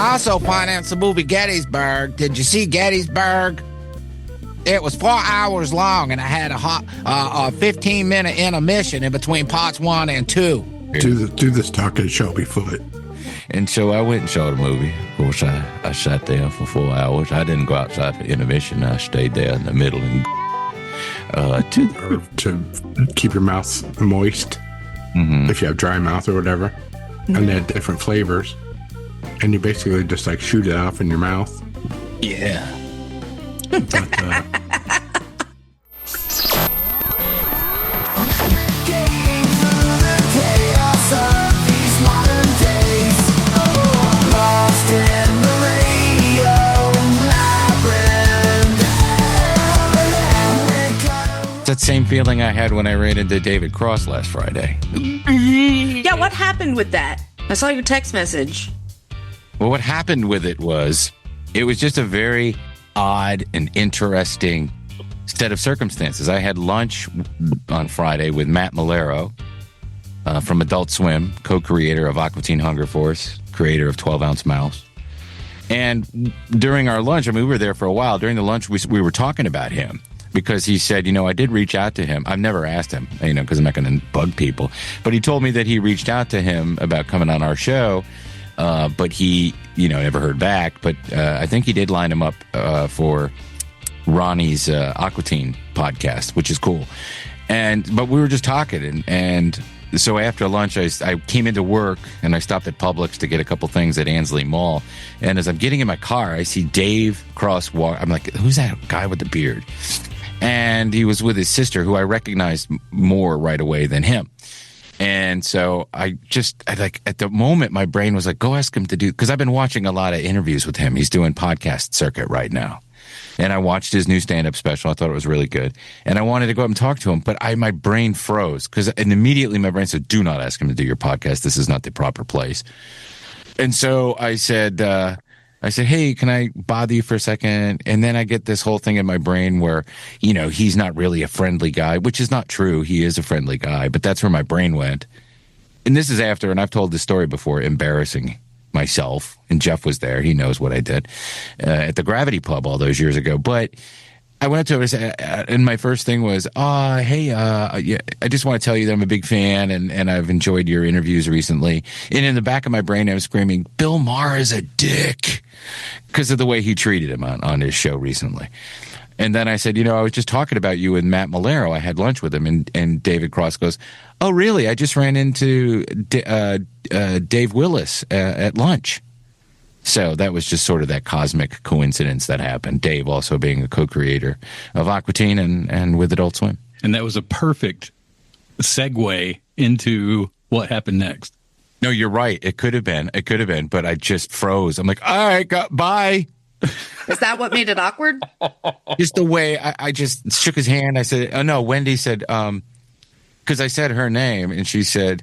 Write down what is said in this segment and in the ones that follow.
I also financed the movie Gettysburg. Did you see Gettysburg? It was 4 hours long, and I had a 15-minute intermission in between parts 1 and 2. Do this talking Shelby Foot. And so I went and saw the movie. Of course, I sat there for 4 hours. I didn't go outside for intermission. I stayed there in the middle and to keep your mouth moist, if you have dry mouth or whatever. And they had different flavors. And you basically just like shoot it off in your mouth. Yeah. But, That same feeling I had when I ran into David Cross last Friday. Yeah, what happened with that? I saw your text message. Well, what happened with it was just a very odd and interesting set of circumstances. I had lunch on Friday with Matt Malero from Adult Swim, co-creator of Aqua Teen Hunger Force, creator of 12 Ounce Mouse. And during our lunch, I mean, we were there for a while. During the lunch, we were talking about him. Because he said, I did reach out to him. I've never asked him, because I'm not going to bug people. But he told me that he reached out to him about coming on our show, but he, never heard back. But I think he did line him up for Ronnie's Aqua Teen podcast, which is cool. But we were just talking, and so after lunch, I came into work, and I stopped at Publix to get a couple things at Ansley Mall. And as I'm getting in my car, I see Dave Cross walk. I'm like, who's that guy with the beard? And he was with his sister, who I recognized more right away than him. And so I at the moment, my brain was like, go ask him to do, because I've been watching a lot of interviews with him. He's doing podcast circuit right now. And I watched his new stand-up special. I thought it was really good. And I wanted to go up and talk to him, but my brain froze, and immediately my brain said, do not ask him to do your podcast. This is not the proper place. And so I said, hey, can I bother you for a second? And then I get this whole thing in my brain where, he's not really a friendly guy, which is not true. He is a friendly guy, but that's where my brain went. And this is after, and I've told this story before, embarrassing myself. And Jeff was there. He knows what I did at the Gravity Pub all those years ago. But I went up to him and my first thing was, hey, I just want to tell you that I'm a big fan and I've enjoyed your interviews recently. And in the back of my brain, I was screaming, Bill Maher is a dick, because of the way he treated him on his show recently. And then I said, I was just talking about you with Matt Malero. I had lunch with him, and David Cross goes, oh, really? I just ran into Dave Willis at lunch. So that was just sort of that cosmic coincidence that happened. Dave also being a co-creator of Aqua Teen and with Adult Swim. And that was a perfect segue into what happened next. No, you're right. It could have been, but I just froze. I'm like, all right, bye. Is that what made it awkward? Just the way I just shook his hand. I said, oh no, Wendy said, because I said her name, and she said,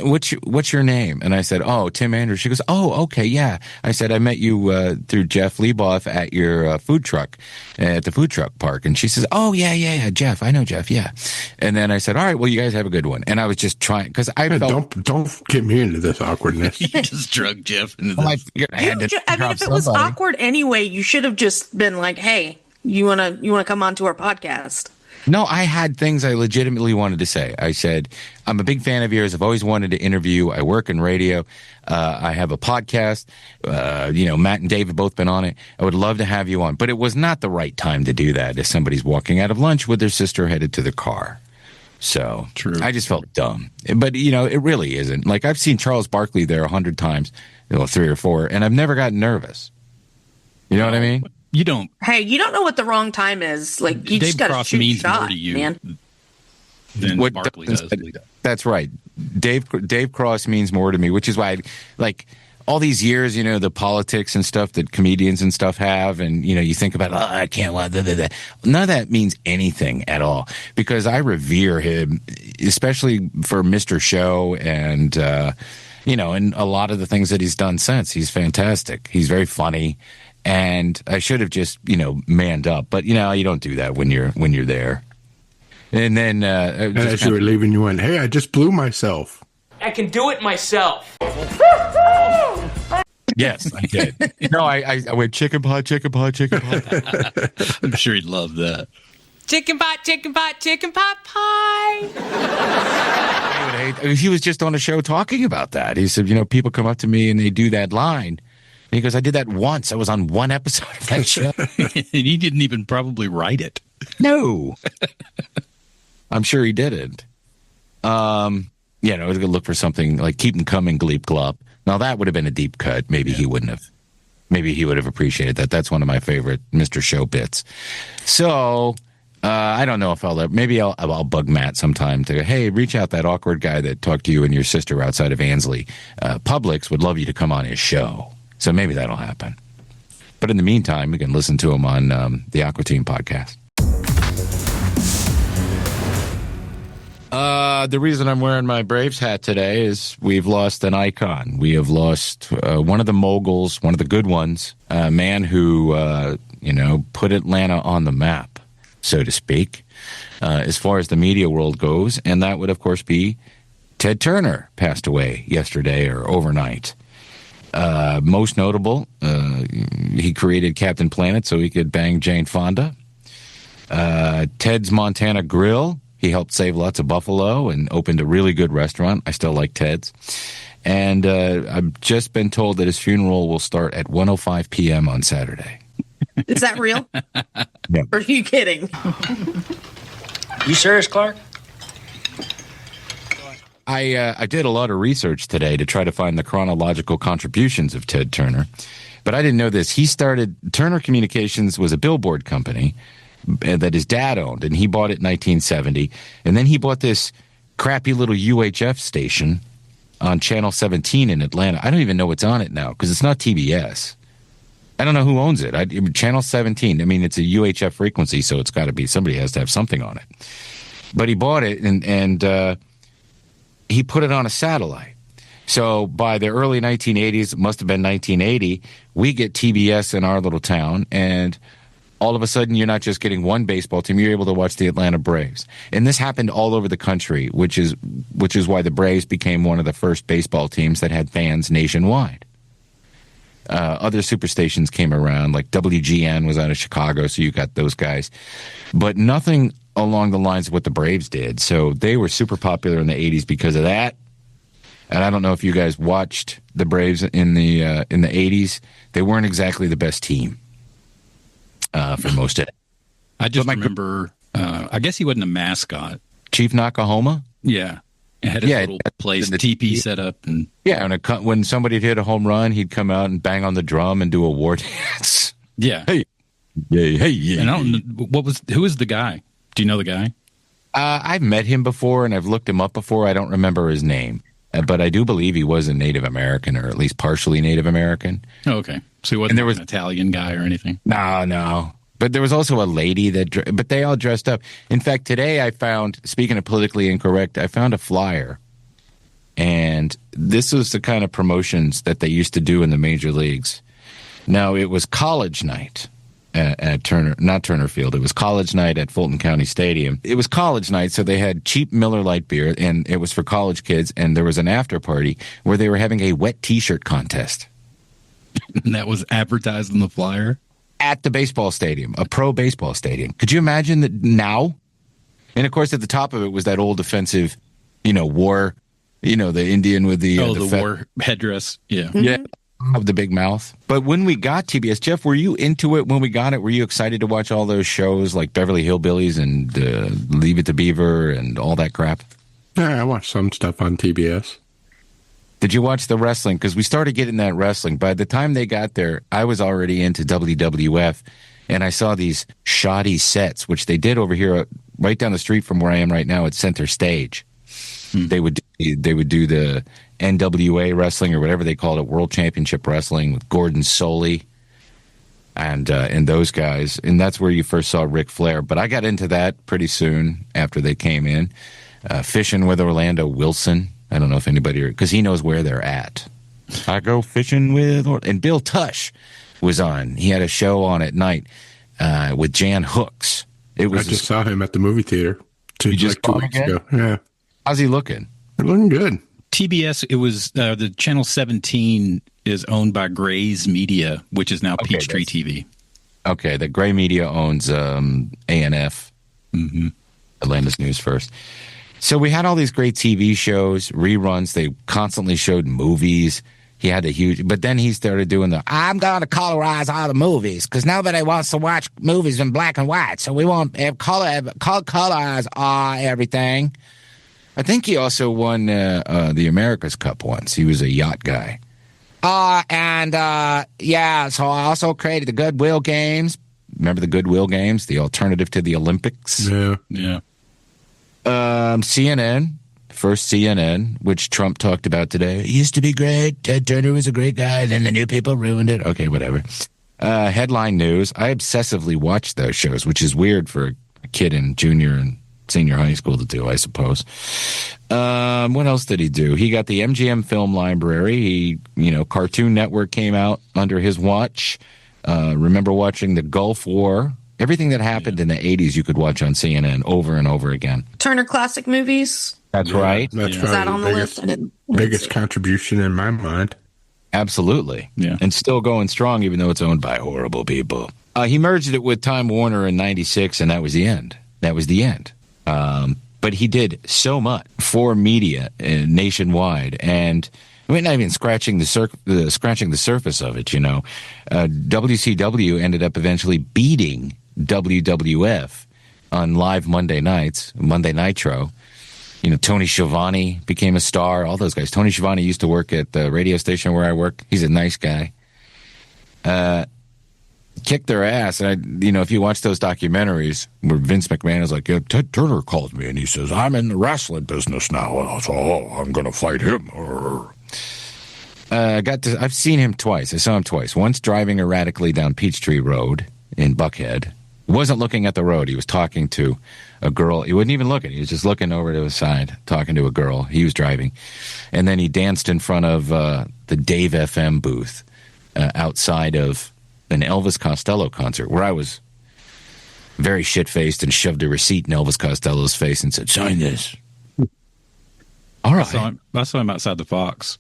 what's your name? And I said, oh, Tim Andrews. She goes, oh, okay, yeah. I said, I met you through Jeff Leboff at your food truck, at the food truck park. And she says, oh, yeah, Jeff. I know Jeff, yeah. And then I said, all right, well, you guys have a good one. And I was just trying, because I felt... Don't get me into this awkwardness. You just drug Jeff into this. Well, I mean, if it was awkward anyway, you should have just been like, hey, you wanna come on to our podcast? No, I had things I legitimately wanted to say. I said, I'm a big fan of yours. I've always wanted to interview. I work in radio. I have a podcast. Matt and Dave have both been on it. I would love to have you on. But it was not the right time to do that if somebody's walking out of lunch with their sister headed to the car. So true. I just felt dumb. But, it really isn't. Like, I've seen Charles Barkley there 100 times, 3 or 4, and I've never gotten nervous. You know what I mean? You don't. Hey, you don't know what the wrong time is. Like, you just got to shoot means a shot, more to you, man. Than What Barkley does. That's right. Dave Cross means more to me, which is why, all these years, the politics and stuff that comedians and stuff have, and, you think about, I can't, none of that means anything at all, because I revere him, especially for Mr. Show and, and a lot of the things that he's done since. He's fantastic. He's very funny. And I should have just, manned up. But, you don't do that when you're there. And then... and as you were leaving, you went, hey, I just blew myself. I can do it myself. Yes, I did. No, I went chicken pot, chicken pot, chicken pot. I'm sure he'd love that. Chicken pot, chicken pot, chicken pot pie. He was just on a show talking about that. He said, people come up to me and they do that line. And he goes, I did that once. I was on one episode of that show. And he didn't even probably write it. No. I'm sure he didn't. I was going to look for something like Keep 'em Coming, Gleep Glop. Now, that would have been a deep cut. Maybe he wouldn't have. Maybe he would have appreciated that. That's one of my favorite Mr. Show bits. So... I don't know if maybe I'll bug Matt sometime to, hey, reach out that awkward guy that talked to you and your sister outside of Ansley. Publix would love you to come on his show. So maybe that'll happen. But in the meantime, we can listen to him on the Aqua Teen podcast. The reason I'm wearing my Braves hat today is we've lost an icon. We have lost one of the moguls, one of the good ones, a man who, put Atlanta on the map, so to speak, as far as the media world goes. And that would, of course, be Ted Turner, passed away yesterday or overnight. Most notable, he created Captain Planet so he could bang Jane Fonda. Ted's Montana Grill, he helped save lots of buffalo and opened a really good restaurant. I still like Ted's. And I've just been told that his funeral will start at 1:05 p.m. on Saturday. Is that real? Yeah. Or are you kidding? You serious, Clark? I did a lot of research today to try to find the chronological contributions of Ted Turner, but I didn't know this. Turner Communications was a billboard company that his dad owned, and he bought it in 1970, and then he bought this crappy little UHF station on Channel 17 in Atlanta. I don't even know what's on it now because it's not TBS. I don't know who owns it. Channel 17. I mean, it's a UHF frequency, so it's got to be, somebody has to have something on it. But he bought it and he put it on a satellite. So by the early 1980s, it must have been 1980, we get TBS in our little town, and all of a sudden you're not just getting one baseball team, you're able to watch the Atlanta Braves. And this happened all over the country, which is why the Braves became one of the first baseball teams that had fans nationwide. Other superstations came around, like WGN was out of Chicago, so you got those guys. But nothing along the lines of what the Braves did. So they were super popular in the 80s because of that. And I don't know if you guys watched the Braves in the 80s. They weren't exactly the best team for most of it. I just remember, I guess he wasn't a mascot. Chief Nakahoma? Yeah. It had a little place, the teepee set up. And when somebody hit a home run, he'd come out and bang on the drum and do a war dance. Yeah. Hey, yeah. And I don't know, who was the guy? Do you know the guy? I've met him before and I've looked him up before. I don't remember his name, but I do believe he was a Native American, or at least partially Native American. Oh, okay. So he wasn't an Italian guy or anything? No. But there was also a lady but they all dressed up. In fact, today I found, speaking of politically incorrect, I found a flyer. And this was the kind of promotions that they used to do in the major leagues. Now, it was college night at Turner Field. It was college night at Fulton County Stadium. It was college night, so they had cheap Miller Lite beer, and it was for college kids. And there was an after party where they were having a wet T-shirt contest. And that was advertised in the flyer? At the baseball stadium, a pro baseball stadium. Could you imagine that now? And of course, at the top of it was that old offensive, war, the Indian with the war headdress. Yeah. Yeah. Of the big mouth. But when we got TBS, Jeff, were you into it when we got it? Were you excited to watch all those shows like Beverly Hillbillies and Leave It to Beaver and all that crap? Yeah, I watched some stuff on TBS. Did you watch the wrestling? Because we started getting that wrestling. By the time they got there, I was already into WWF, and I saw these shoddy sets, which they did over here right down the street from where I am right now at Center Stage. They would do the NWA wrestling, or whatever they called it, World Championship Wrestling, with Gordon Soley and those guys. And that's where you first saw Ric Flair. But I got into that pretty soon after they came in. Fishing with Orlando Wilson. I don't know if anybody, because he knows where they're at. I go fishing with, and Bill Tush was on. He had a show on at night with Jan Hooks. I just saw him at the movie theater. You just saw him again? Yeah. How's he looking? They're looking good. TBS, it was the Channel 17 is owned by Gray's Media, which is now Peachtree TV. Okay, the Gray Media owns ANF, Atlanta's News First. So we had all these great TV shows, reruns. They constantly showed movies. He had a huge, but then he started doing I'm going to colorize all the movies because nobody wants to watch movies in black and white. So we want colorize everything. I think he also won the America's Cup once. He was a yacht guy. So I also created the Goodwill Games. Remember the Goodwill Games, the alternative to the Olympics? Yeah. CNN, first CNN, which Trump talked about today. It used to be great. Ted Turner was a great guy. Then the new people ruined it. Okay, whatever. Headline News. I obsessively watched those shows, which is weird for a kid in junior and senior high school to do, I suppose. What else did he do? He got the MGM Film Library. Cartoon Network came out under his watch. Remember watching the Gulf War. Everything that happened in the 80s you could watch on CNN over and over again. Turner Classic Movies. That's right. That's Is that on the list? Biggest contribution in my mind. Absolutely. Yeah. And still going strong, even though it's owned by horrible people. He merged it with Time Warner in 96, and that was the end. But he did so much for media nationwide, and we're not even scratching the surface of it. WCW ended up eventually beating WWF on live Monday nights, Monday Nitro. Tony Schiavone became a star. All those guys. Tony Schiavone used to work at the radio station where I work. He's a nice guy. Kicked their ass. And if you watch those documentaries where Vince McMahon is like, Ted Turner called me and he says, I'm in the wrestling business now. So I'm going to fight him. I've seen him twice. I saw him twice. Once driving erratically down Peachtree Road in Buckhead. He wasn't looking at the road. He was talking to a girl. He wasn't even looking. He was just looking over to his side, talking to a girl. He was driving. And then he danced in front of the Dave FM booth outside of an Elvis Costello concert where I was very shit-faced and shoved a receipt in Elvis Costello's face and said, sign this. All right. I saw him outside the Fox.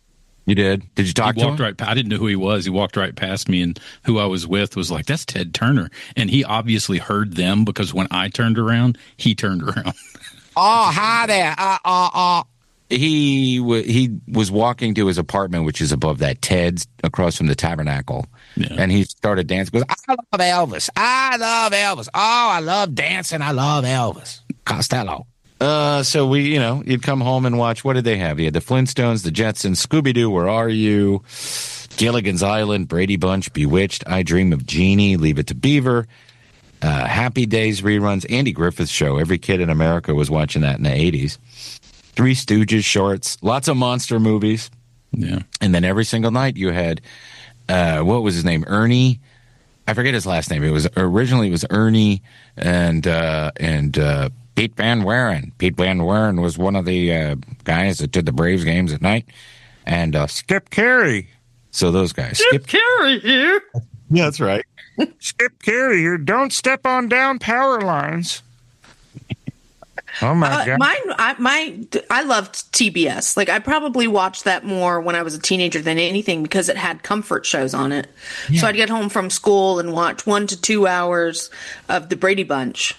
You did? Did you talk to him? I didn't know who he was. He walked right past me, and who I was with was like, that's Ted Turner. And he obviously heard them because when I turned around, he turned around. Oh, hi there. He was walking to his apartment, which is above that Ted's across from the Tabernacle. Yeah. And he started dancing. He goes, I love Elvis. Oh, I love dancing. I love Elvis Costello. So you'd come home and watch. What did they have? You had the Flintstones, the Jetsons, Scooby-Doo, Where Are You? Gilligan's Island, Brady Bunch, Bewitched, I Dream of Jeannie, Leave It to Beaver, Happy Days reruns, Andy Griffith's Show. Every kid in America was watching that in the 80s. Three Stooges shorts, lots of monster movies. Yeah. And then every single night you had, what was his name? Ernie. I forget his last name. Originally it was Ernie and Pete Van Wieren. Pete Van Wieren was one of the guys that did the Braves games at night. And Skip Carey. So those guys. Skip Carey here. Yeah, that's right. Skip Carey here. Don't step on down power lines. Oh my God. I loved TBS. Like I probably watched that more when I was a teenager than anything because it had comfort shows on it. Yeah. So I'd get home from school and watch 1 to 2 hours of the Brady Bunch.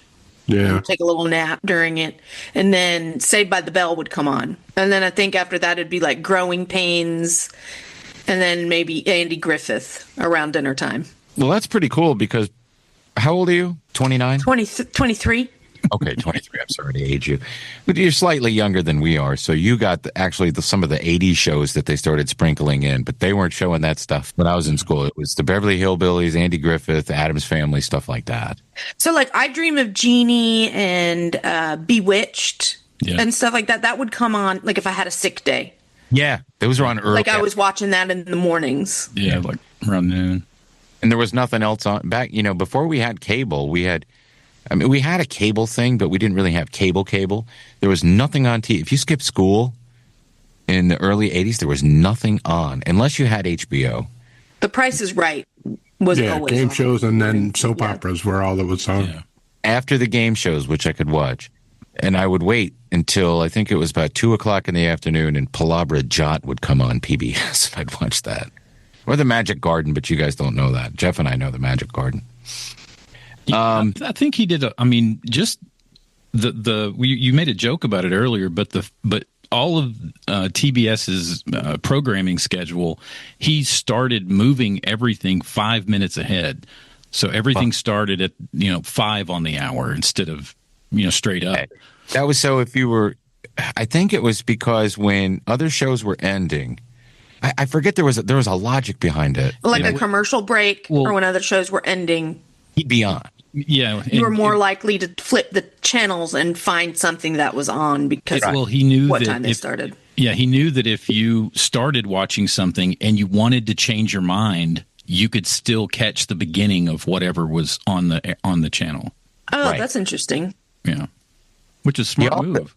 Yeah. Take a little nap during it. And then Saved by the Bell would come on. And then I think after that it'd be like Growing Pains and then maybe Andy Griffith around dinner time. Well, that's pretty cool because how old are you? 29? 23. Okay, 23. I'm sorry to age you. But you're slightly younger than we are. So you got some of the 80s shows that they started sprinkling in, but they weren't showing that stuff when I was in school. It was the Beverly Hillbillies, Andy Griffith, Addams Family, stuff like that. So like I Dream of Jeannie and Bewitched and stuff like that. That would come on like if I had a sick day. Yeah, those were on early. Like I was watching that in the mornings. Yeah, like around noon. And there was nothing else on back. Before we had cable, we had a cable thing, but we didn't really have cable. There was nothing on TV. If you skipped school in the early 80s, there was nothing on unless you had HBO. The Price is Right was always game on. shows and then soap operas were all that was on. Yeah. After the game shows, which I could watch, and I would wait until I think it was about 2:00 in the afternoon, and Palabra Jot would come on PBS, and I'd watch that. or the Magic Garden, but you guys don't know that. Jeff and I know the Magic Garden. I think he did. Just you made a joke about it earlier, but all of TBS's programming schedule, he started moving everything 5 minutes ahead. So everything started at 5 on the hour instead of straight up. That was so if you were. I think it was because when other shows were ending, I forget there was a logic behind it. Like a commercial break, or when other shows were ending. He'd be on. Yeah, you were more likely to flip the channels and find something that was on because he knew what time they started. Yeah, he knew that if you started watching something and you wanted to change your mind, you could still catch the beginning of whatever was on the channel. Oh, that's interesting. Yeah, which is a smart move.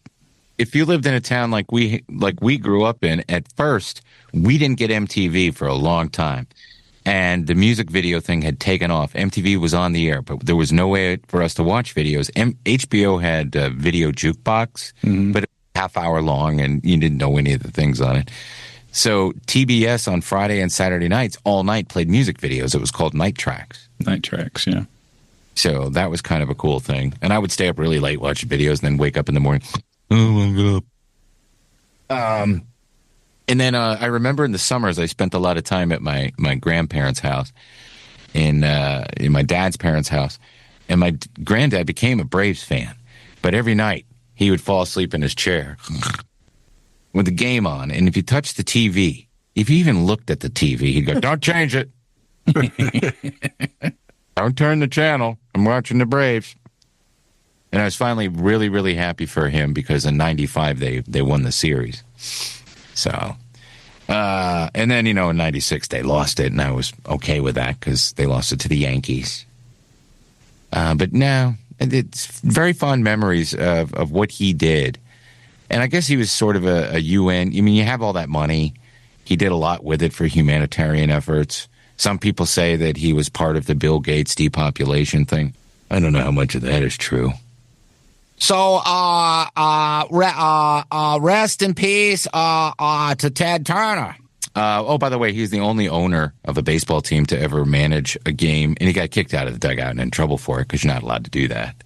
If you lived in a town like we grew up in, at first we didn't get MTV for a long time. And the music video thing had taken off. MTV was on the air, but there was no way for us to watch videos. HBO had a video jukebox, but it was half hour long, and you didn't know any of the things on it. So TBS on Friday and Saturday nights, all night, played music videos. It was called Night Tracks. Night Tracks, yeah. So that was kind of a cool thing. And I would stay up really late watching videos and then wake up in the morning. Oh, my God. And then I remember in the summers, I spent a lot of time at my grandparents' house, in my dad's parents' house. And my granddad became a Braves fan. But every night, he would fall asleep in his chair with the game on. And if you touched the TV, if you even looked at the TV, he'd go, "Don't change it. Don't turn the channel. I'm watching the Braves." And I was finally really, really happy for him because in '95, they won the series. So, and then, in '96, they lost it, and I was okay with that because they lost it to the Yankees. But now, it's very fond memories of what he did. And I guess he was sort of a UN. You have all that money. He did a lot with it for humanitarian efforts. Some people say that he was part of the Bill Gates depopulation thing. I don't know how much of that is true. So, rest in peace to Ted Turner. By the way, he's the only owner of a baseball team to ever manage a game, and he got kicked out of the dugout and in trouble for it because you're not allowed to do that.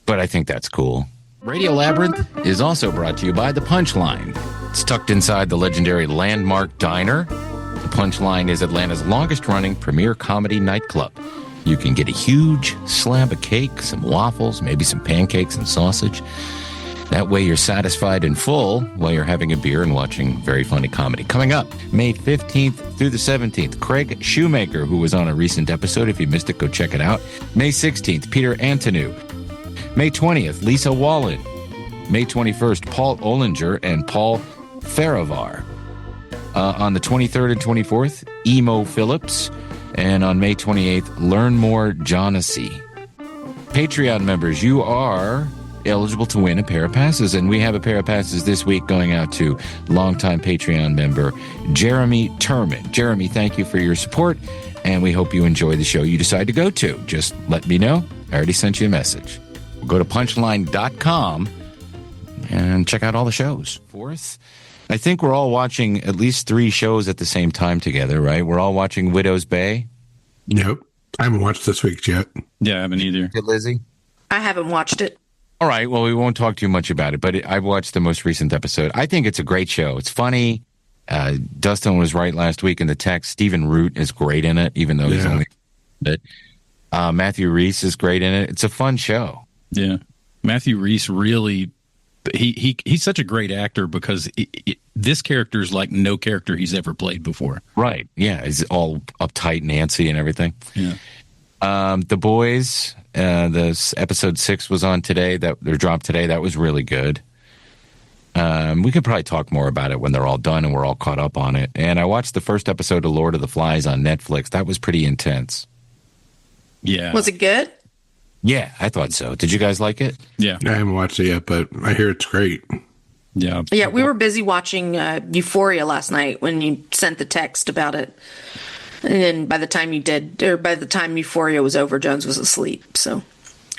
But I think that's cool. Radio Labyrinth is also brought to you by The Punchline. It's tucked inside the legendary Landmark Diner. The Punchline is Atlanta's longest-running premier comedy nightclub. You can get a huge slab of cake, some waffles, maybe some pancakes and sausage. That way you're satisfied and full while you're having a beer and watching very funny comedy. Coming up, May 15th through the 17th, Craig Shoemaker, who was on a recent episode. If you missed it, go check it out. May 16th, Peter Antonou. May 20th, Lisa Wallen. May 21st, Paul Ollinger and Paul Farivar. On the 23rd and 24th, Emo Phillips. And on May 28th, Learn More Jonassy. Patreon members, you are eligible to win a pair of passes. And we have a pair of passes this week going out to longtime Patreon member Jeremy Turman. Jeremy, thank you for your support. And we hope you enjoy the show you decide to go to. Just let me know. I already sent you a message. Go to punchline.com and check out all the shows. Fourth, I think we're all watching at least 3 shows at the same time together, right? We're all watching Widow's Bay. Nope. I haven't watched this week's yet. Yeah, I haven't either. Good, Lizzie? I haven't watched it. All right. Well, we won't talk too much about it, but I've watched the most recent episode. I think it's a great show. It's funny. Dustin was right last week in the text. Stephen Root is great in it, even though he's only it. Matthew Reese is great in it. It's a fun show. Yeah. Matthew Reese really... He's such a great actor because this character is like no character he's ever played before. Right. Yeah. He's all uptight, Nancy, and everything. Yeah. The Boys, the episode 6 was on today. They're dropped today. That was really good. We could probably talk more about it when they're all done and we're all caught up on it. And I watched the first episode of Lord of the Flies on Netflix. That was pretty intense. Yeah. Was it good? Yeah, I thought so. Did you guys like it? Yeah. I haven't watched it yet, but I hear it's great. Yeah. Yeah, we were busy watching Euphoria last night when you sent the text about it. And then by the time Euphoria was over, Jones was asleep. So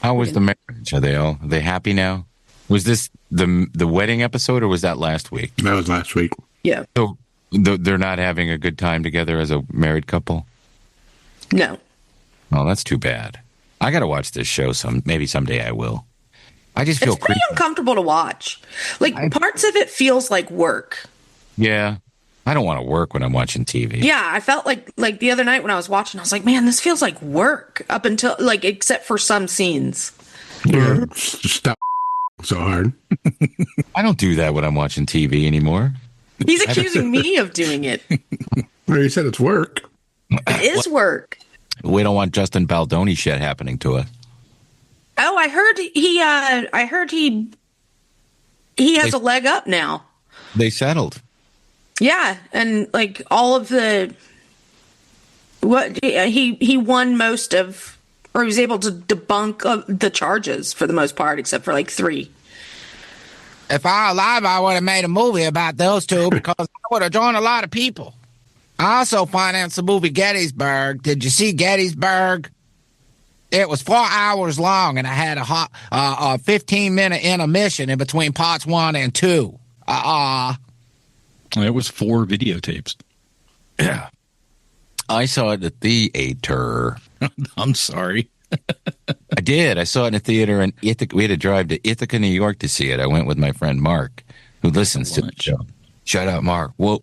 how was the marriage? Are they happy now? Was this the wedding episode or was that last week? That was last week. yeah. So They're not having a good time together as a married couple? No. Oh, that's too bad. I got to watch this show. Maybe someday I will. I just feel it's pretty uncomfortable to watch. Like, parts of it feels like work. Yeah. I don't want to work when I'm watching TV. Yeah, I felt like the other night when I was watching, I was like, man, this feels like work up until, like, except for some scenes. Yeah, stop so hard. I don't do that when I'm watching TV anymore. He's accusing me of doing it. Well, you said it's work. It is work. We don't want Justin Baldoni shit happening to us. Oh, I heard he has a leg up now. They settled. Yeah, and like all of he won most of, or he was able to debunk the charges for the most part, except for like 3. If I were alive, I would have made a movie about those two because I would have drawn a lot of people. I also financed the movie Gettysburg. Did you see Gettysburg? It was 4 hours long, and I had a 15-minute intermission in between parts 1 and 2. It was 4 videotapes. Yeah. I saw it at the theater. I'm sorry. I did. I saw it in a theater in Ithaca. We had to drive to Ithaca, New York to see it. I went with my friend Mark, who listens to the show. Shout out, Mark. Well,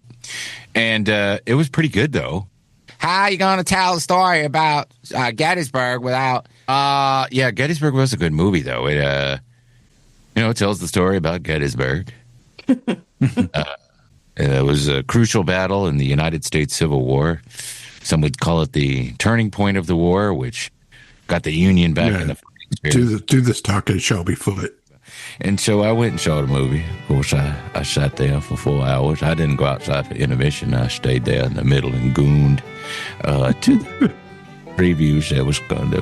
and it was pretty good, though. How are you going to tell the story about Gettysburg without... Yeah, Gettysburg was a good movie, though. It, it tells the story about Gettysburg. It was a crucial battle in the United States Civil War. Some would call it the turning point of the war, which got the Union back in the fight. Do this talk at Shelby Foot. And so I went and saw the movie. Of course, I sat there for 4 hours. I didn't go outside for intermission. I stayed there in the middle and gooned to the previews that was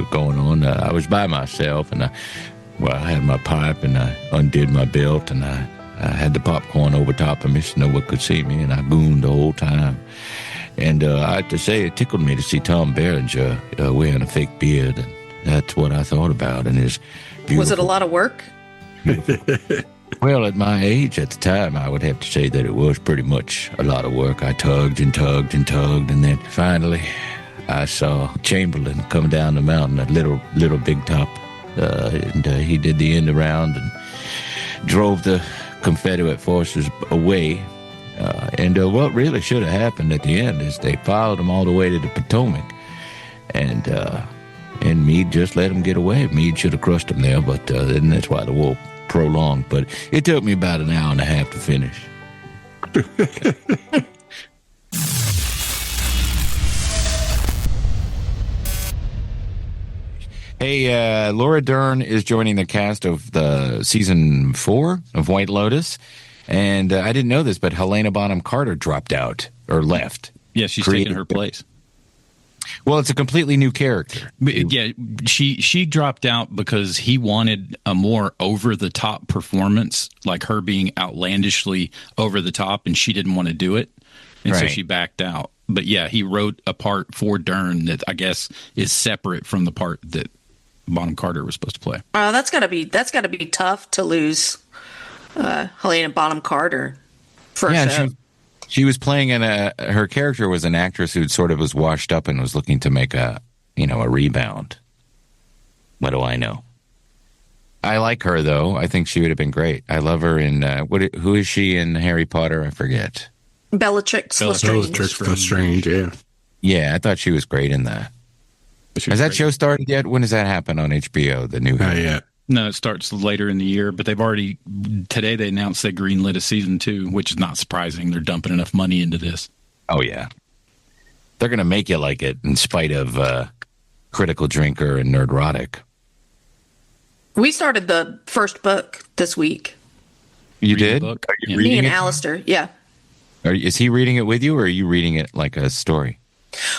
going on. I was by myself, and I had my pipe, and I undid my belt, and I had the popcorn over top of me so no one could see me, and I gooned the whole time. And I have to say, it tickled me to see Tom Berenger wearing a fake beard, and that's what I thought about. And his beautiful... Was it a lot of work? Well, at my age at the time, I would have to say that it was pretty much a lot of work. I tugged and tugged and tugged, and then finally I saw Chamberlain come down the mountain, a little big top, and he did the end around and drove the Confederate forces away. And what really should have happened at the end is they followed them all the way to the Potomac, and Meade just let them get away. Meade should have crushed them there, but and that's why the war prolonged. But it took me about an hour and a half to finish. Hey, Laura Dern is joining the cast of the season 4 of White Lotus. And I didn't know this, but Helena Bonham Carter dropped out or left. Yeah, she's taking her place. Well, it's a completely new character. Yeah, she dropped out because he wanted a more over-the-top performance, like her being outlandishly over-the-top, and she didn't want to do it. And so she backed out. But yeah, he wrote a part for Dern that I guess is separate from the part that Bonham Carter was supposed to play. That's gotta be tough to lose Helena Bonham Carter for a show. She was playing her character was an actress who sort of was washed up and was looking to make a rebound. What do I know? I like her though. I think she would have been great. I love her in who is she in Harry Potter? I forget. Bellatrix Lestrange. Yeah. Yeah, I thought she was great in that. Has that show started yet? When does that happen on HBO? The new? Not yet. No, it starts later in the year, but today they announced they greenlit a season 2, which is not surprising. They're dumping enough money into this. Oh, yeah. They're going to make you like it in spite of Critical Drinker and Nerdrotic. We started the first book this week. You did? Are you Me and Alistair, yeah. Is he reading it with you, or are you reading it like a story?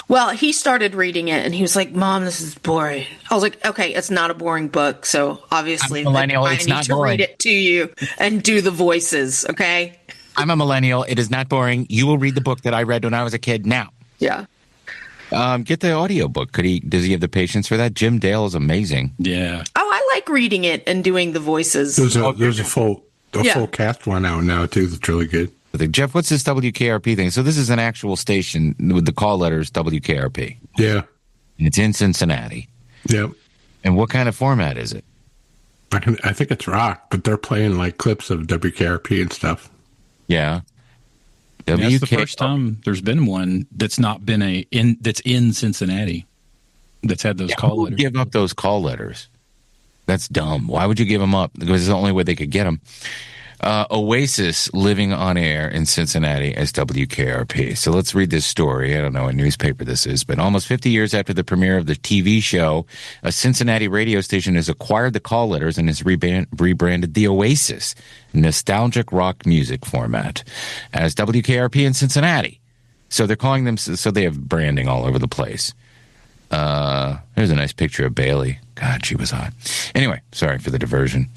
Well, he started reading it, and he was like, Mom, this is boring. I was like, okay, it's not a boring book, so obviously I need to read it to you and do the voices, okay? I'm a millennial. It is not boring. You will read the book that I read when I was a kid now. Yeah. Get the audiobook. Does he have the patience for that? Jim Dale is amazing. Yeah. Oh, I like reading it and doing the voices. There's a full cast one out now, too, that's really good. Jeff, what's this WKRP thing? So this is an actual station with the call letters WKRP. Yeah. And it's in Cincinnati. Yep. And what kind of format is it? I think it's rock, but they're playing like clips of WKRP and stuff. Yeah. That's the first time there's been one that's not been that's in Cincinnati that's had those call letters. Give up those call letters. That's dumb. Why would you give them up? Because it's the only way they could get them. Oasis living on air in Cincinnati as WKRP. So let's read this story. I don't know what newspaper this is, but almost 50 years after the premiere of the TV show, a Cincinnati radio station has acquired the call letters and has rebranded the Oasis nostalgic rock music format as WKRP in Cincinnati. So they're calling them, so they have branding all over the place. There's a nice picture of Bailey. God, she was hot. Anyway, sorry for the diversion.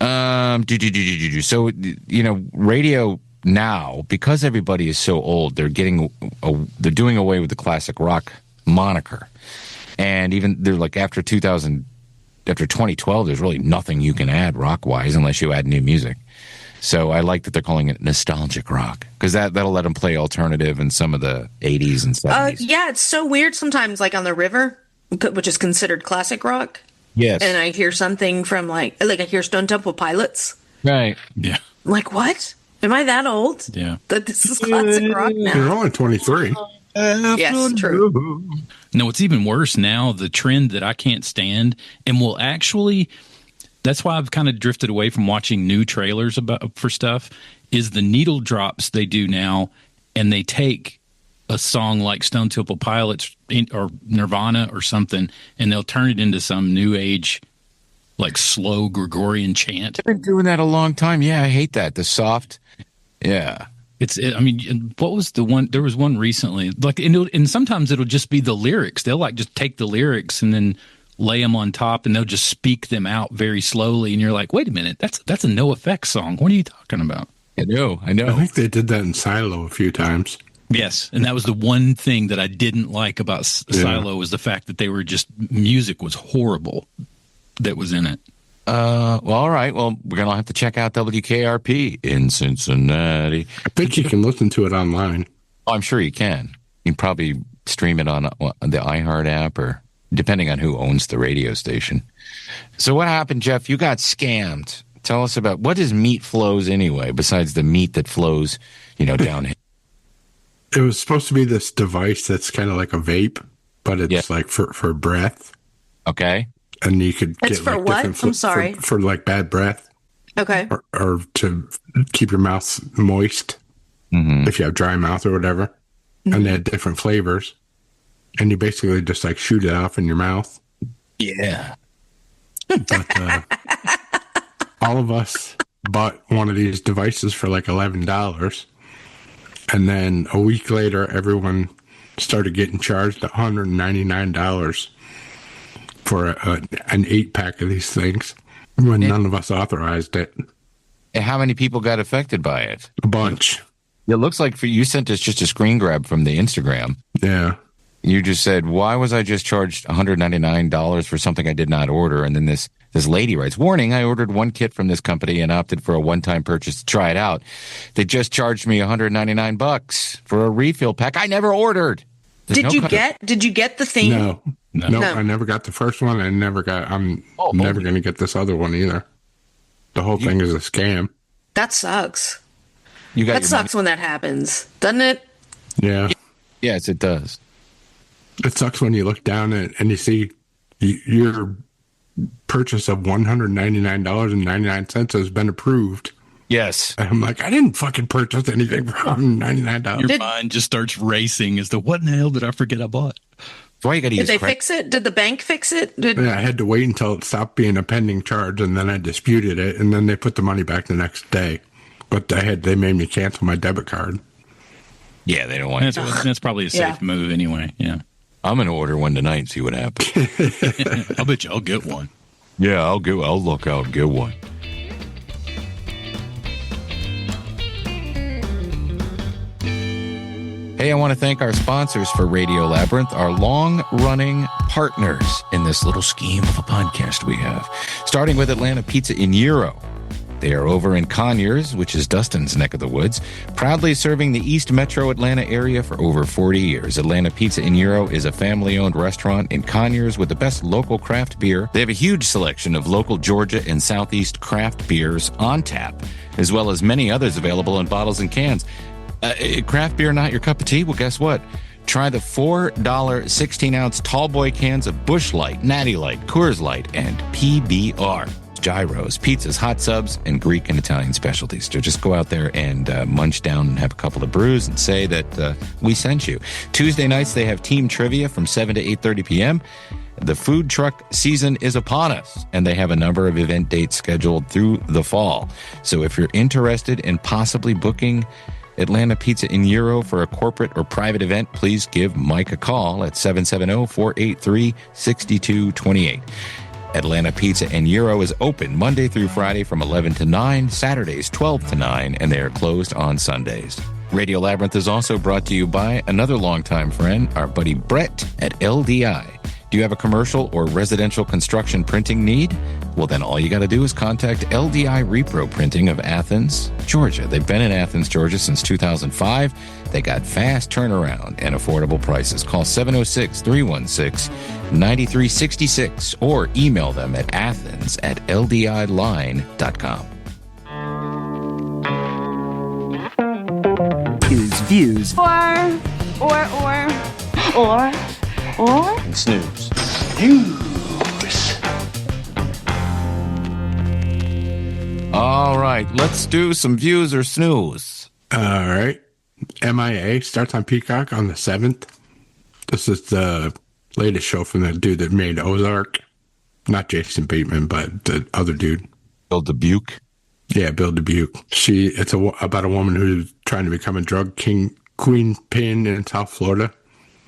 So, you know, radio now, because everybody is so old, they're doing away with the classic rock moniker. And even they're like after 2012, there's really nothing you can add rock wise unless you add new music. So I like that they're calling it nostalgic rock because that'll let them play alternative and some of the 80s and 70s. Yeah, it's so weird sometimes, like on the river, which is considered classic rock. Yes. And I hear something from like I hear Stone Temple Pilots. Right. Yeah. I'm like, what? Am I that old? Yeah. That this is classic rock now? You're only 23. Yes, true. No, it's even worse now. The trend that I can't stand and will actually, that's why I've kind of drifted away from watching new trailers for stuff, is the needle drops they do now, and they take a song like Stone Temple Pilots or Nirvana or something, and they'll turn it into some new age, like slow Gregorian chant. I've been doing that a long time. Yeah, I hate that. The soft. Yeah. I mean, what was the one? There was one recently, like, and sometimes it'll just be the lyrics. They'll like just take the lyrics and then lay them on top, and they'll just speak them out very slowly. And you're like, wait a minute, that's a No Effects song. What are you talking about? I know. I think they did that in Silo a few times. Yes, and that was the one thing that I didn't like about Silo was the fact that they were just, music was horrible that was in it. Well, all right. Well, we're going to have to check out WKRP in Cincinnati. I think you can listen to it online. Oh, I'm sure you can. You can probably stream it on the iHeart app or depending on who owns the radio station. So what happened, Jeff? You got scammed. Tell us about, what is meat flows anyway, besides the meat that flows, downhill? It was supposed to be this device that's kind of like a vape, but it's like for breath. Okay. And you could It's get for like what? different I'm sorry. For like bad breath. Okay. Or to keep your mouth moist if you have dry mouth or whatever. Mm-hmm. And they had different flavors. And you basically just like shoot it off in your mouth. Yeah. But all of us bought one of these devices for like $11. And then a week later, everyone started getting charged $199 for an 8-pack of these things when none of us authorized it. And how many people got affected by it? A bunch. It looks like you sent us just a screen grab from the Instagram. Yeah. You just said, why was I just charged $199 for something I did not order? And then this lady writes, warning, I ordered one kit from this company and opted for a one-time purchase to try it out. They just charged me $199 for a refill pack I never ordered. Did you get the thing? No, I never got the first one. I'm never going to get this other one either. The whole thing is a scam. That sucks. That sucks when that happens, doesn't it? Yeah. Yes, it does. It sucks when you look down and you see your purchase of $199.99 has been approved. Yes. And I'm like, I didn't fucking purchase anything for $199. Your mind just starts racing as to what in the hell did I forget I bought? Why you got to use? Did they fix it? Did the bank fix it? Yeah, I had to wait until it stopped being a pending charge, and then I disputed it, and then they put the money back the next day. But they made me cancel my debit card. Yeah, they don't want that's probably a safe move anyway. Yeah. I'm going to order one tonight and see what happens. I'll bet you I'll get one. Yeah, I'll look out and get one. Hey, I want to thank our sponsors for Radio Labyrinth, our long-running partners in this little scheme of a podcast we have. Starting with Atlanta Pizza in Euro. They are over in Conyers, which is Dustin's neck of the woods, proudly serving the East Metro Atlanta area for over 40 years. Atlanta Pizza and Euro is a family-owned restaurant in Conyers with the best local craft beer. They have a huge selection of local Georgia and Southeast craft beers on tap, as well as many others available in bottles and cans. Craft beer not your cup of tea? Well, guess what? Try the $4 16-ounce tall boy cans of Busch Light, Natty Light, Coors Light, and PBR. Gyros, pizzas, hot subs, and Greek and Italian specialties. So just go out there and munch down and have a couple of brews and say that we sent you. Tuesday nights, they have team trivia from 7 to 8:30 p.m. The food truck season is upon us, and they have a number of event dates scheduled through the fall. So if you're interested in possibly booking Atlanta Pizza in Euro for a corporate or private event, please give Mike a call at 770-483-6228. Atlanta Pizza and Euro is open Monday through Friday from 11 to 9, Saturdays 12 to 9, and they are closed on Sundays. Radio Labyrinth is also brought to you by another longtime friend, our buddy Brett at LDI. Do you have a commercial or residential construction printing need? Well, then all you got to do is contact LDI Repro Printing of Athens, Georgia. They've been in Athens, Georgia since 2005. They got fast turnaround and affordable prices. Call 706-316-9366 or email them at athens@ldiline.com. Views. Or. And snooze. All right, let's do some views or snooze. All right. M.I.A. starts on Peacock on the 7th. This is the latest show from the dude that made Ozark. Not Jason Bateman, but the other dude. Bill Dubuque. Yeah, Bill Dubuque. It's about a woman who's trying to become a drug queen pin in South Florida.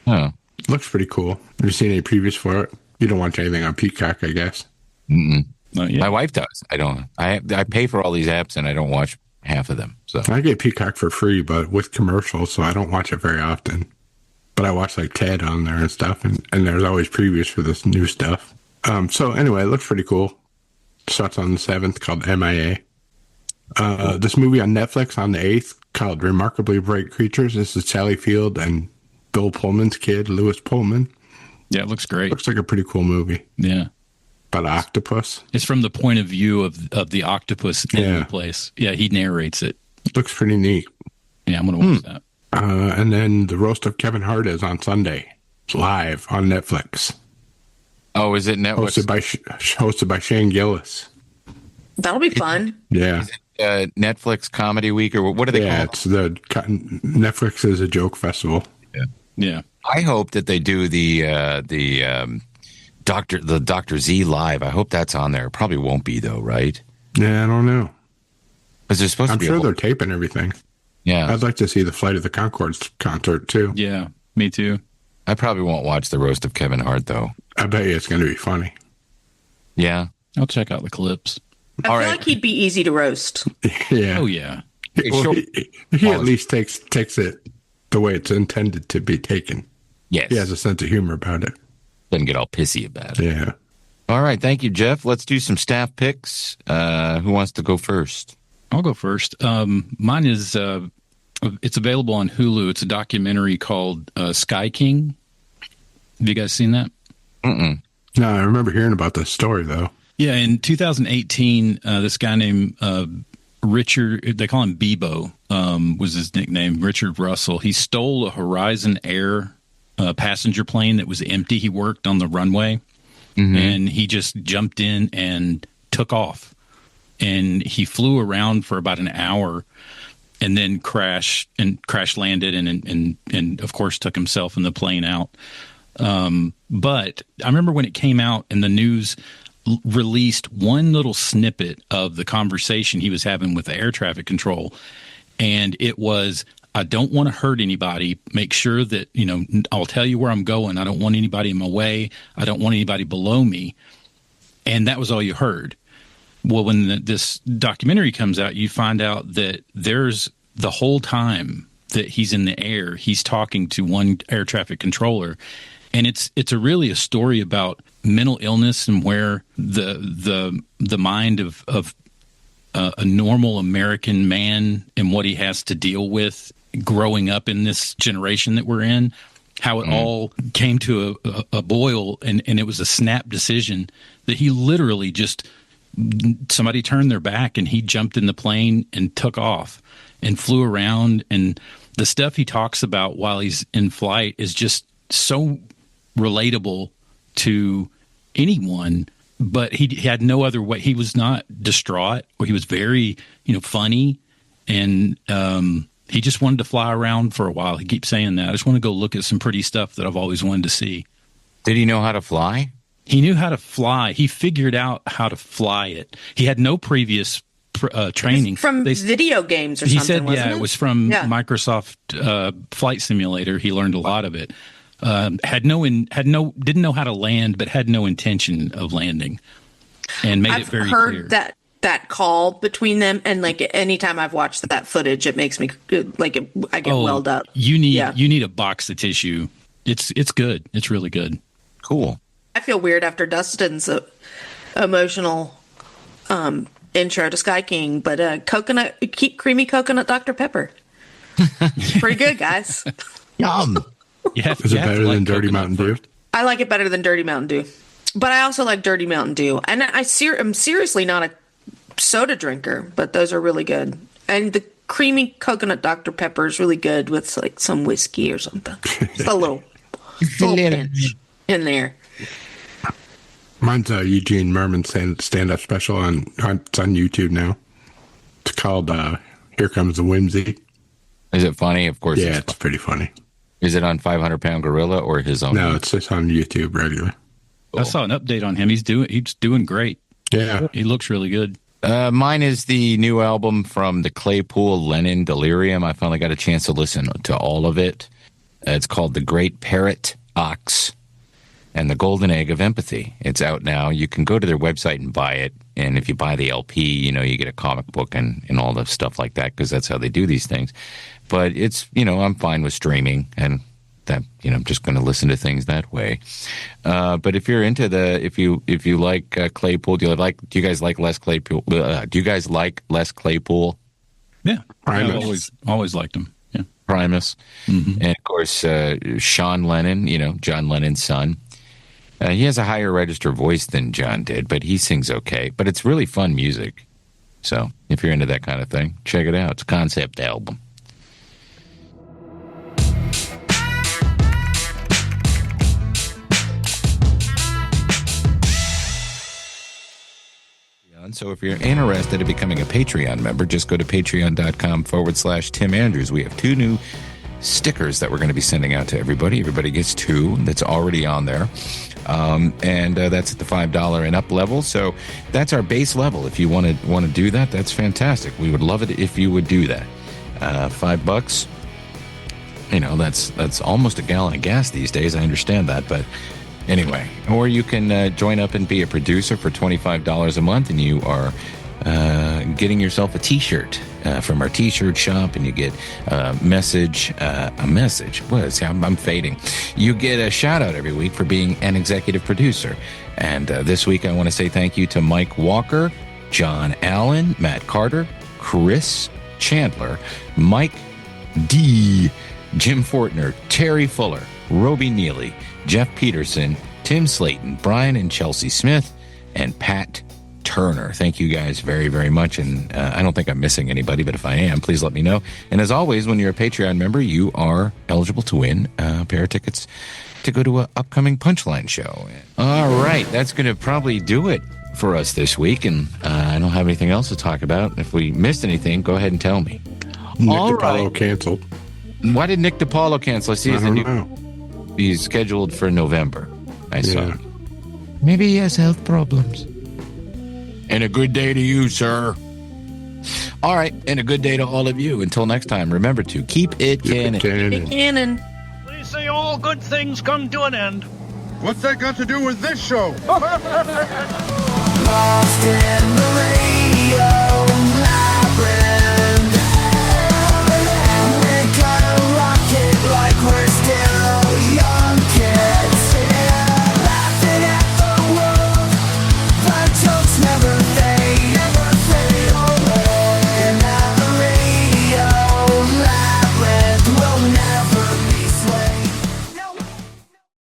Oh. Looks pretty cool. Have you seen any previews for it? You don't watch anything on Peacock, I guess. Mm-mm. My wife does. I don't. I pay for all these apps and I don't watch half of them. So I get Peacock for free, but with commercials, so I don't watch it very often. But I watch like Ted on there and stuff, and there's always previews for this new stuff. So anyway, it looks pretty cool. Starts on the 7th, called M.I.A. This movie on Netflix on the 8th called Remarkably Bright Creatures. This is Sally Field and Bill Pullman's kid, Lewis Pullman. Yeah, it looks great. Looks like a pretty cool movie. Yeah. About an octopus. It's from the point of view of the octopus in the place. Yeah, he narrates it. Looks pretty neat. Yeah, I'm going to watch that. And then the Roast of Kevin Hart is on Sunday. It's live on Netflix. Oh, is it Netflix? Hosted by Shane Gillis. That'll be fun. Yeah. Is it Netflix Comedy Week, or what do they call it? Yeah, it's Netflix is a joke festival. Yeah. I hope that they do the Dr. Z live. I hope that's on there. Probably won't be though, right? Yeah, I don't know. Because they're supposed to be. I'm sure they're taping everything. Yeah. I'd like to see the Flight of the Conchords concert too. Yeah, me too. I probably won't watch the Roast of Kevin Hart though. I bet you it's going to be funny. Yeah. I'll check out the clips. I feel like he'd be easy to roast. Yeah. Oh yeah. Well, he at least takes it the way it's intended to be taken. Yes. He has a sense of humor about it. Doesn't get all pissy about it. Yeah. All right. Thank you, Jeff. Let's do some staff picks. Who wants to go first? I'll go first. Mine is it's available on Hulu. It's a documentary called Sky King. Have you guys seen that? Mm-mm. No, I remember hearing about this story though. Yeah, in 2018, this guy named Richard, they call him Bebo, was his nickname, Richard Russell. He stole a Horizon Air passenger plane that was empty. He worked on the runway, and he just jumped in and took off. And he flew around for about an hour and then crash landed and of course took himself and the plane out. But I remember when it came out and the news released one little snippet of the conversation he was having with the air traffic control. And it was, I don't want to hurt anybody. Make sure that, I'll tell you where I'm going. I don't want anybody in my way. I don't want anybody below me. And that was all you heard. Well, when this documentary comes out, you find out that there's the whole time that he's in the air, he's talking to one air traffic controller. And it's really a story about mental illness and where the mind of a normal American man and what he has to deal with growing up in this generation that we're in, how it all came to a boil, and it was a snap decision that he literally just, somebody turned their back and he jumped in the plane and took off and flew around. And the stuff he talks about while he's in flight is just so relatable to anyone. But he had no other way. He was not distraught, or he was very, funny. And he just wanted to fly around for a while. He keeps saying that. I just want to go look at some pretty stuff that I've always wanted to see. Did he know how to fly? He knew how to fly. He figured out how to fly it. He had no previous training. From video games or something, he said, wasn't it was from Microsoft Flight Simulator. He learned a lot of it. Didn't know how to land, but had no intention of landing, and made it very clear. I've heard that call between them, and like anytime I've watched that footage, it makes me I get welled up. You need a box of tissue. It's good. It's really good. Cool. I feel weird after Dustin's emotional intro to Sky King, but creamy coconut Dr. Pepper. Pretty good, guys. Yum. Is it better than Dirty Mountain Dew? I like it better than Dirty Mountain Dew, but I also like Dirty Mountain Dew. And I'm seriously not a soda drinker, but those are really good. And the creamy coconut Dr. Pepper is really good with like some whiskey or something. Just a little pinch in there. Mine's a Eugene Merman stand-up special it's on YouTube now. It's called Here Comes the Whimsy. Is it funny? Of course. Yeah, it's pretty funny. Is it on 500 Pound Gorilla or his own? No, it's just on YouTube regular. I saw an update on him. He's doing great. Yeah. He looks really good. Mine is the new album from the Claypool Lennon Delirium. I finally got a chance to listen to all of it. It's called The Great Parrot Ox and the Golden Egg of Empathy. It's out now. You can go to their website and buy it. And if you buy the LP, you get a comic book and all the stuff like that, because that's how they do these things. But it's, I'm fine with streaming, and that, I'm just going to listen to things that way. But if you're into if you like Claypool, do you guys like Les Claypool? Do you guys like Les Claypool? Yeah. Primus. I've always liked him. Yeah. Primus. Mm-hmm. And of course, Sean Lennon, John Lennon's son. He has a higher register voice than John did, but he sings okay. But it's really fun music. So if you're into that kind of thing, check it out. It's a concept album. So if you're interested in becoming a Patreon member, just go to patreon.com/Tim Andrews. We have 2 new stickers that we're going to be sending out to everybody. Everybody gets 2. That's already on there. And that's at the $5 and up level. So that's our base level. If you want to do that, that's fantastic. We would love it if you would do that. $5, that's almost a gallon of gas these days. I understand that, but anyway, or you can join up and be a producer for $25 a month, and you are getting yourself a T-shirt from our T-shirt shop, and you get a message. I'm fading. You get a shout-out every week for being an executive producer. And this week I want to say thank you to Mike Walker, John Allen, Matt Carter, Chris Chandler, Mike D., Jim Fortner, Terry Fuller, Roby Neely, Jeff Peterson, Tim Slayton, Brian and Chelsea Smith, and Pat Turner. Thank you guys very, very much. And I don't think I'm missing anybody, but if I am, please let me know. And as always, when you're a Patreon member, you are eligible to win a pair of tickets to go to an upcoming Punchline show. All right, that's going to probably do it for us this week. And I don't have anything else to talk about. If we missed anything, go ahead and tell me. Nick DiPaolo canceled. Why did Nick DiPaolo cancel? I see he's scheduled for November. I saw. Maybe he has health problems. And a good day to you, sir. All right, and a good day to all of you. Until next time, remember to keep it canon. Keep it canon. They say all good things come to an end. What's that got to do with this show? Lost in the radio.